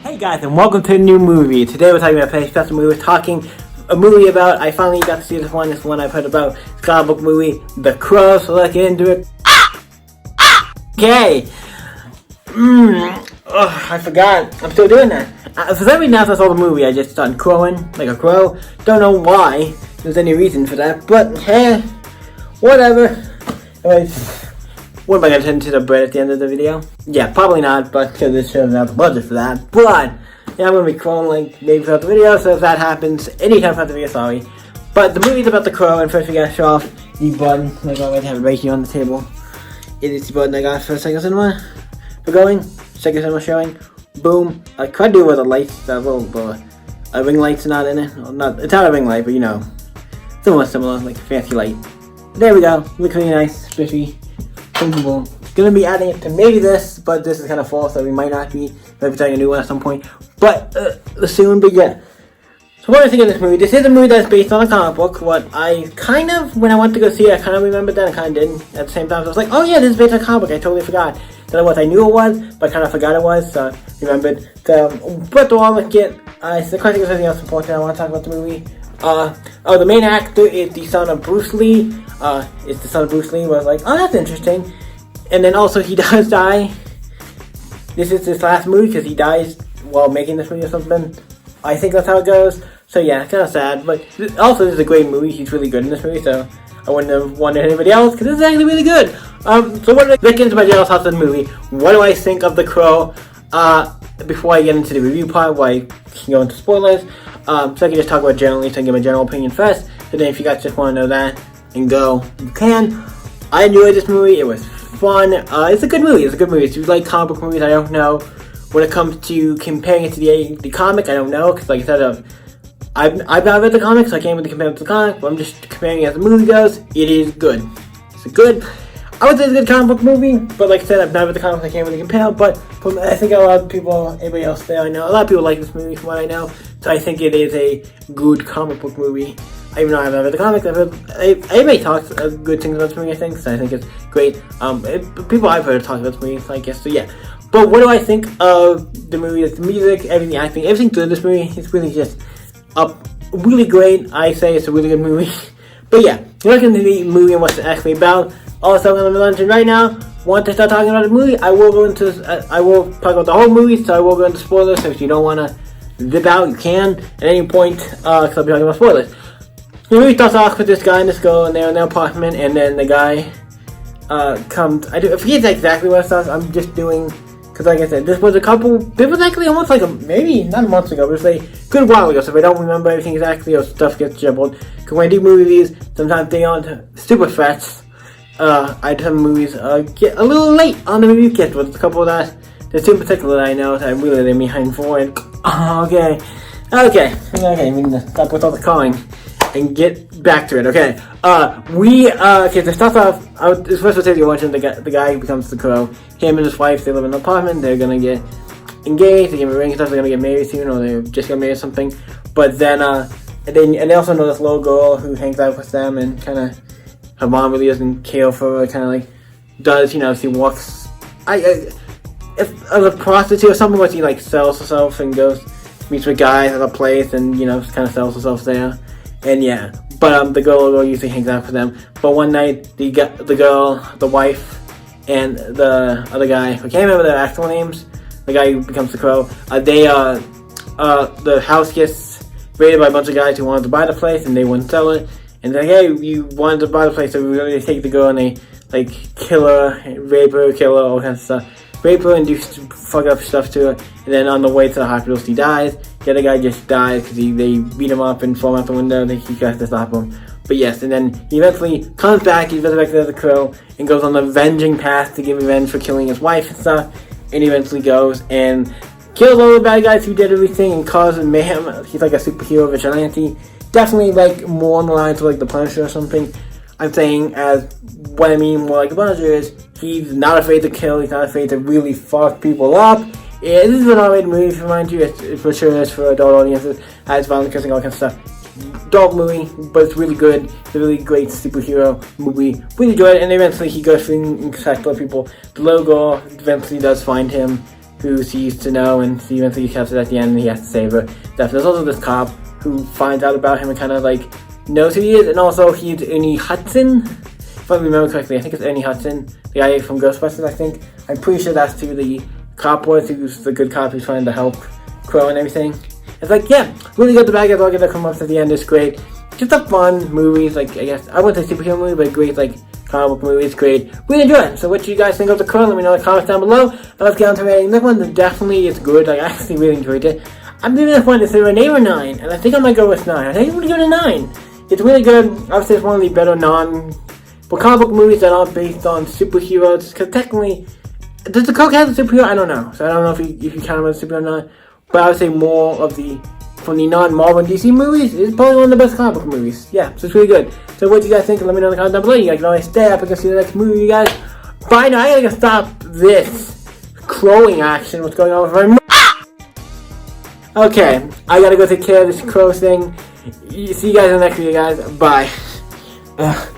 Hey guys, and welcome to a new movie. Today we're talking about a very special movie. We're talking a movie about, I finally got to see this one. It's one I've heard about. It's a comic book movie, The Crow, so let's get into it. Okay. I forgot. I'm still doing that. For some reason after I saw the movie, I just started crowing like a crow. Don't know why there's any reason for that, but hey, whatever. Anyways, what am I going to turn to the bread at the end of the video? Yeah, probably not, but because this show doesn't have the budget for that. But, yeah, I'm going to be crowing like maybe throughout the video, so if that happens, anytime throughout the video, sorry. But the movie's about the crow, and first we got to show off the button. Like I already have it right here on the table. It is the button I got for Sega Cinema. We're going. Sega Cinema showing. Boom. I tried to do it with the lights, that little ring light's not in it. Well, it's not a ring light, but you know. Similar, like a fancy light. There we go. Looks really nice, spiffy. Thinkable. Gonna be adding it to maybe this, but this is kind of full, so we might not be. Maybe trying a new one at some point. But soon, but yeah. So what do I think of this movie? This is a movie that's based on a comic book. What I kind of, when I went to go see it, I kind of remembered that. I kind of didn't at the same time. So I was like, oh yeah, this is based on a comic book. I totally forgot that it was. I knew it was, but I kind of forgot it was. So I remembered. But the one let's get. The question is anything else important. I want to talk about the movie. The main actor is the son of Bruce Lee. It's the son of Bruce Lee. Was like, oh, that's interesting. And then also he does die. This is his last movie because he dies while making this movie or something. I think that's how it goes. So yeah, kind of sad. But also this is a great movie. He's really good in this movie. So I wouldn't have wanted anybody else because this is actually really good. So what do I get into my general thoughts of the movie? What do I think of The Crow? Before I get into the review part, where I can go into spoilers. So I can just talk about generally, so I can give my general opinion first. And then if you guys just want to know that and go, you can. I enjoyed this movie. It was fun. It's a good movie. If you like comic book movies, I don't know. When it comes to comparing it to the comic, I don't know. Because like I said, I've not read the comic, so I can't really compare it to the comic. But I'm just comparing it as the movie goes. It is good. It's a good, I would say it's a good comic book movie. But like I said, I've not read the comic, so I can't really compare. But I think a lot of people, everybody else there I know, a lot of people like this movie from what I know. So I think it is a good comic book movie. Even though I've never read the comics, everybody talks good things about this movie, I think, so I think it's great. People I've heard talk about this movie, so I guess, so yeah. But what do I think of the movie? The music, everything, acting, everything to this movie, it's really just really great. I say it's a really good movie. But yeah, look into the movie and what's it actually about. Also, I'm going to mention right now, once I start talking about the movie, I will talk about the whole movie, so I will go into spoilers, so if you don't want to zip out, you can, at any point, because I'll be talking about spoilers. The movie starts off with this guy and this girl, and they're in their apartment, and then the guy comes. I forget exactly what it starts. I'm just doing, because like I said, this was actually almost like maybe not a month ago, but it was a good while ago, so if I don't remember everything exactly, or stuff gets jumbled. Because when I do movie reviews, sometimes they aren't super fresh. Some movies get a little late on the review kit, but there's a couple that, there's two in particular that I know that I'm really behind for, and okay, we need to stop with all the calling and get back to it, okay. To start off, first we'll say you're watching the guy who becomes the Crow. Him and his wife, they live in an apartment, they're gonna get engaged, they give a ring and stuff, they're gonna get married soon, or they're just gonna marry or something. But then, and they also know this little girl who hangs out with them, and kinda, her mom really doesn't care for her, kinda like, does, she walks, if a prostitute or something, where she like sells herself and meets with guys at a place, and, kinda sells herself there. And yeah, but the girl usually hangs out with them. But one night, the girl, the wife, and the other guy, I can't remember their actual names, the guy who becomes the Crow, the house gets raided by a bunch of guys who wanted to buy the place, and they wouldn't sell it. And they're like, hey, you wanted to buy the place, so we're going to take the girl, and they, like, kill her, rape her, kill her, all kinds of stuff. Rape her and do fuck up stuff to her, and then on the way to the hospital, she dies. The other guy just dies because they beat him up and fall out the window, and he tries to stop him. But yes, and then he eventually comes back, he's resurrected as a Crow, and goes on the avenging path to get revenge for killing his wife and stuff, and he eventually goes and kills all the bad guys who did everything and causes mayhem. He's like a superhero vigilante, definitely like more on the lines of like the Punisher or something. I'm saying as what I mean more like the Punisher is, he's not afraid to kill, he's not afraid to really fuck people up. Yeah, this is an R-rated movie, to remind you. It's for sure it's for adult audiences. Has violent kissing, all kinds of stuff. Adult movie, but it's really good. It's a really great superhero movie. Really good, and eventually he goes through and collects other people. The little girl eventually does find him, who she used to know, and she eventually captured at the end, and he has to save her. There's also this cop who finds out about him and kind of like knows who he is, and also he's Ernie Hudson. If I remember correctly, I think it's Ernie Hudson, the guy from Ghostbusters, I think. I'm pretty sure that's who the cop was, who's the good cop who's trying to help Crow and everything. It's like, yeah, really good. The bad guys all get to come up at the end. It's great. Just a fun movie. Like, I guess, I wouldn't say superhero movie, but great, like, comic book movie. It's great. Really enjoy it. So what do you guys think of the Crow? Let me know in the comments down below. And let's get on to rating. This one definitely is good. Like, I actually really enjoyed it. I'm giving this one, it's either an 8 or 9, and I think I might go with 9. I think I'm going to give it a 9. It's really good. Obviously, it's one of the better but comic book movies that aren't based on superheroes, because technically, does the Crow count as a superhero? I don't know. So I don't know if you count him as a superhero or not. But I would say more of from the non-Marvel and DC movies, it's probably one of the best comic book movies. Yeah, so it's really good. So what do you guys think? Let me know in the comments down below. You guys can always stay up and go see the next movie, you guys. Bye now. I gotta stop this crowing action. What's going on with my Okay, I gotta go take care of this crow thing. See you guys in the next video, guys. Bye. Ugh.